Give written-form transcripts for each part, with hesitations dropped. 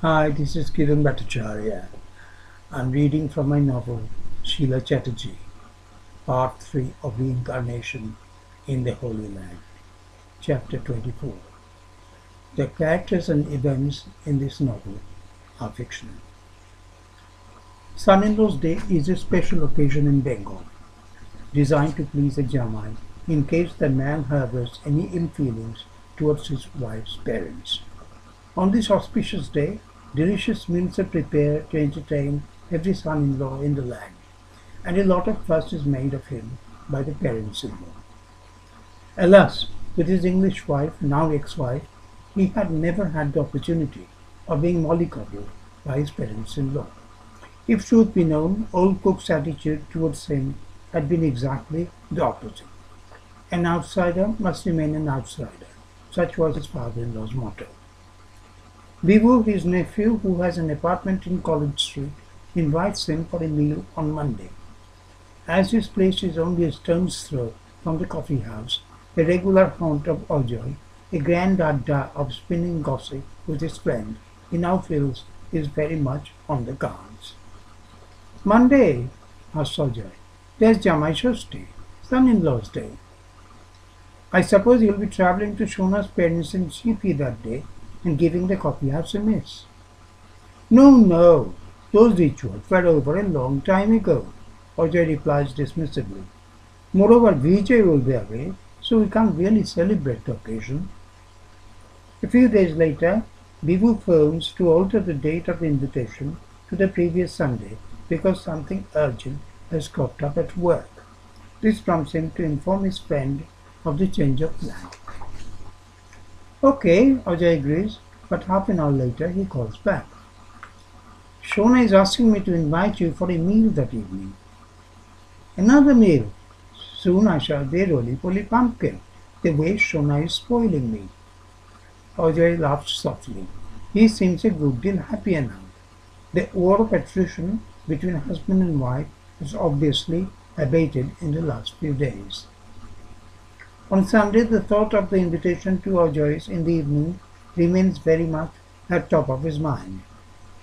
Hi, this is Keron Bhattacharya. I'm reading from my novel SHEILA CHATTERJI, Part 3 of Reincarnation in the Holy Land, Chapter 24. The characters and events in this novel are fictional. Son-in-law's Day is a special occasion in Bengal, designed to please a Jamai in case the man harbors any ill feelings towards his wife's parents. On this auspicious day, delicious meals are prepared to entertain every son-in-law in the land, and a lot of fuss is made of him by the parents-in-law. Alas, with his English wife, now ex-wife, he had never had the opportunity of being mollycoddled by his parents-in-law. If truth be known, old Cook's attitude towards him had been exactly the opposite. An outsider must remain an outsider. Such was his father-in-law's motto. Vivu, his nephew, who has an apartment in College Street, invites him for a meal on Monday. As his place is only a stone's throw from the coffee house, a regular haunt of Ojoy, a grand adda of spinning gossip with his friend, he now feels is very much on the cards. Monday, asked Ojoy. There's Jamai Shashti, son-in-law's day. I suppose you'll be travelling to Shona's parents in Chipi that day and giving the coffee house a miss. No, no, those rituals were over a long time ago, Ojoy replies dismissively. Moreover, Vijay will be away, so we can't really celebrate the occasion. A few days later, Vivu phones to alter the date of the invitation to the previous Sunday because something urgent has cropped up at work. This prompts him to inform his friend of the change of plan. Okay, Ajay agrees, but half an hour later he calls back. Shona is asking me to invite you for a meal that evening. Another meal? Soon I shall be roly-poly pumpkin, the way Shona is spoiling me. Ajay laughs softly. He seems a good deal happier now. The war of attrition between husband and wife has obviously abated in the last few days. On Sunday, the thought of the invitation to Ojoy's in the evening remains very much at top of his mind.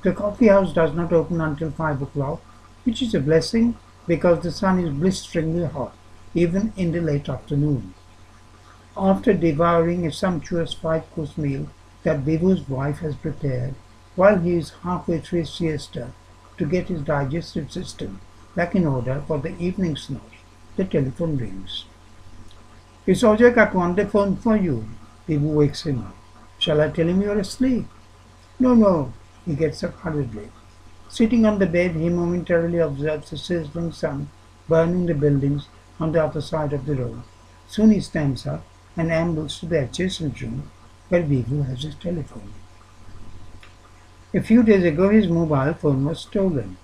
The coffee house does not open until 5 o'clock, which is a blessing because the sun is blisteringly hot, even in the late afternoon. After devouring a sumptuous 5-course meal that Vivu's wife has prepared, while he is halfway through his siesta to get his digestive system back in order for the evening snooze, the telephone rings. It's Ojoy Katwande phone for you. Vivu wakes him up. Shall I tell him you're asleep? No, no. He gets up hurriedly. Sitting on the bed, he momentarily observes the sizzling sun burning the buildings on the other side of the road. Soon he stands up and ambles to the adjacent room where Vivu has his telephone. A few days ago, his mobile phone was stolen.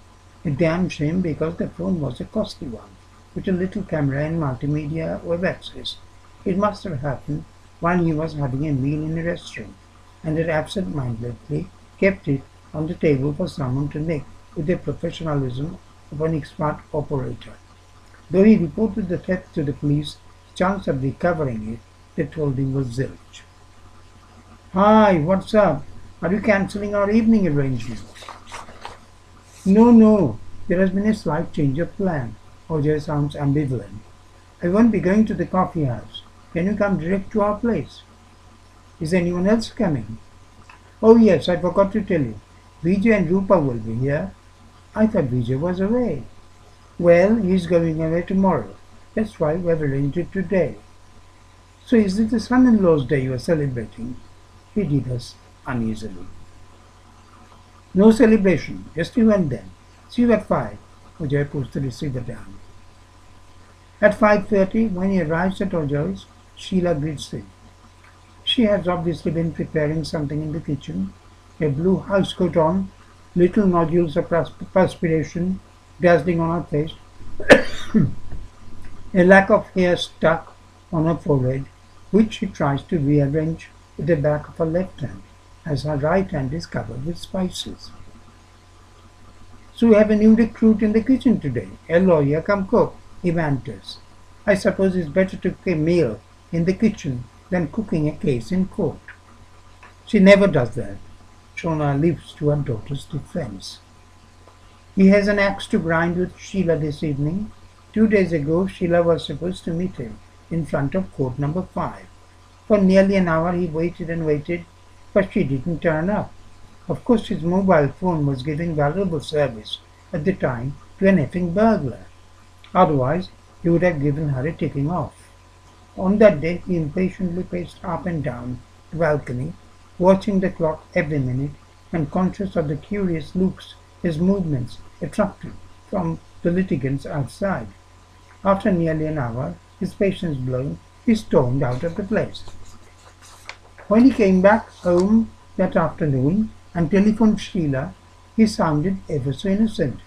A damn shame because the phone was a costly one, with a little camera and multimedia web access. It must have happened while he was having a meal in a restaurant, and had absent-mindedly kept it on the table for someone to nick with the professionalism of an expert operator. Though he reported the theft to the police, the chance of recovering it, they told him, was zilch. Hi, what's up? Are you cancelling our evening arrangements? No, no, there has been a slight change of plan. Ojoy sounds ambivalent. I won't be going to the coffee house. Can you come direct to our place? Is anyone else coming? Oh yes, I forgot to tell you. Vijay and Rupa will be here. I thought Vijay was away. Well, he's going away tomorrow. That's why we've arranged it today. So is it the son-in-law's day you are celebrating? He did us uneasily. No celebration, just you and them. See you at 5. Ojoy puts the receiver down. At 5:30, when he arrives at Ojoy's, SHEILA greets him. She has obviously been preparing something in the kitchen, a blue housecoat on, little nodules of perspiration dazzling on her face, a lack of hair stuck on her forehead, which she tries to rearrange with the back of her left hand, as her right hand is covered with spices. So we have a new recruit in the kitchen today, a lawyer come cook, he banters. I suppose it's better to cook a meal in the kitchen than cooking a case in court. She never does that. Shona leaps to her daughter's defense. He has an axe to grind with Sheila this evening. 2 days ago, Sheila was supposed to meet him in front of court number 5. For nearly an hour he waited and waited, but she didn't turn up. Of course his mobile phone was giving valuable service at the time to an effing burglar. Otherwise, he would have given her a ticking off. On that day, he impatiently paced up and down the balcony, watching the clock every minute and conscious of the curious looks his movements attracted from the litigants outside. After nearly an hour, his patience blown, he stormed out of the place. When he came back home that afternoon and telephoned Sheila, he sounded ever so innocent.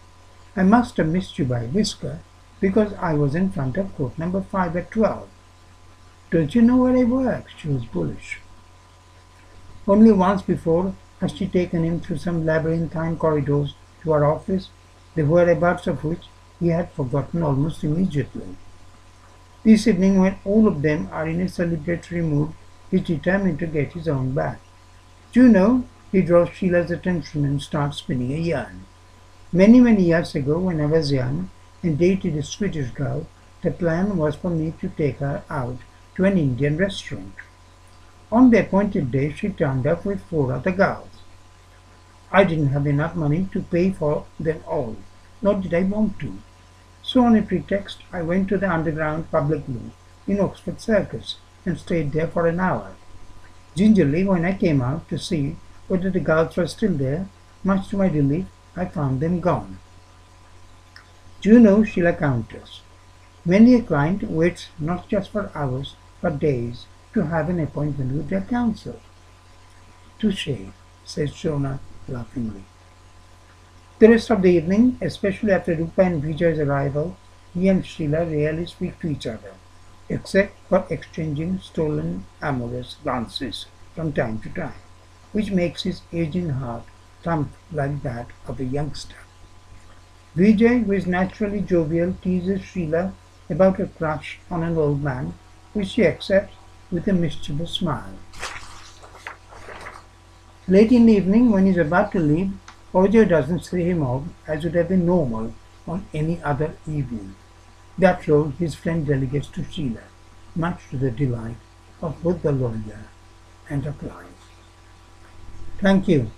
I must have missed you by a whisker, because I was in front of court number 5 at 12. Don't you know where I work? She was bullish. Only once before had she taken him through some labyrinthine corridors to her office, the whereabouts of which he had forgotten almost immediately. This evening, when all of them are in a celebratory mood, he is determined to get his own back. Do you know, he draws Sheila's attention and starts spinning a yarn. Many years ago, when I was young and dated a Swedish girl, the plan was for me to take her out to an Indian restaurant. On the appointed day, she turned up with 4 other girls. I didn't have enough money to pay for them all, nor did I want to. So on a pretext, I went to the underground public loo in Oxford Circus and stayed there for an hour. Gingerly, when I came out to see whether the girls were still there, much to my relief, I found them gone. Do you know, Sheila Countess, many a client waits not just for hours, but days to have an appointment with their counsel. Touché, says Shona laughingly. The rest of the evening, especially after Rupa and Vijay's arrival, he and Sheila rarely speak to each other, except for exchanging stolen amorous glances from time to time, which makes his aging heart thump like that of a youngster. Vijay, who is naturally jovial, teases Sheila about a crush on an old man, which she accepts with a mischievous smile. Late in the evening, when he is about to leave, Vijay doesn't throw him off as would have been normal on any other evening. That role his friend delegates to Sheila, much to the delight of both the lawyer and the client. Thank you.